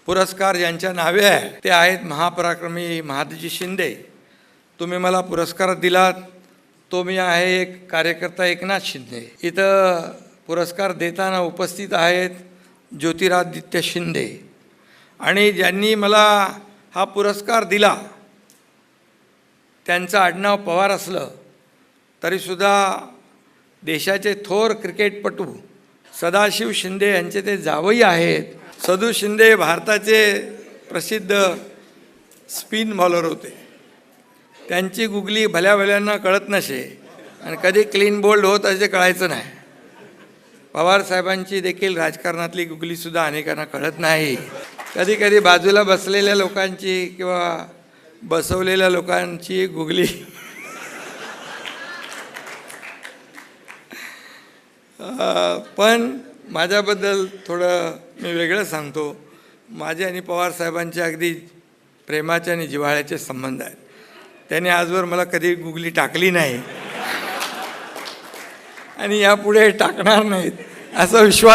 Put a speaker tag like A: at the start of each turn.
A: पुरस्कार ज्यांच्या नावे आहे ते आहेत महापराक्रमी महादजी शिंदे. तुम्ही मला पुरस्कार दिलात तो मी आहे एक कार्यकर्ता एकनाथ शिंदे. इथं पुरस्कार देताना उपस्थित आहेत ज्योतिरादित्य शिंदे. आणि ज्यांनी मला हा पुरस्कार दिला त्यांचं आडनाव पवार असलं तरीसुद्धा देशाचे थोर क्रिकेटपटू सदाशिव शिंदे यांचे ते जावई आहेत. सदू शिंदे भारताचे प्रसिद्ध स्पिन बॉलर होते. त्यांची गुगली भल्या भल्यांना कळत नसे आणि कधी क्लीन बोल्ड होत असे कळायचं नाही. पवारसाहेबांची देखील राजकारणातली गुगलीसुद्धा अनेकांना कळत नाही. कधी कधी बाजूला बसलेल्या लोकांची किंवा बसवलेल्या लोकांची गुगली पण माझ्याबद्दल थोडं मी वेगळं सांगतो. माझे आणि पवारसाहेबांचे अगदी प्रेमाचे आणि जिव्हाळ्याचे संबंध आहेत. त्याने आजवर मला कधी गुगली टाकली नाही आणि यापुढे टाकणार नाहीत असा विश्वास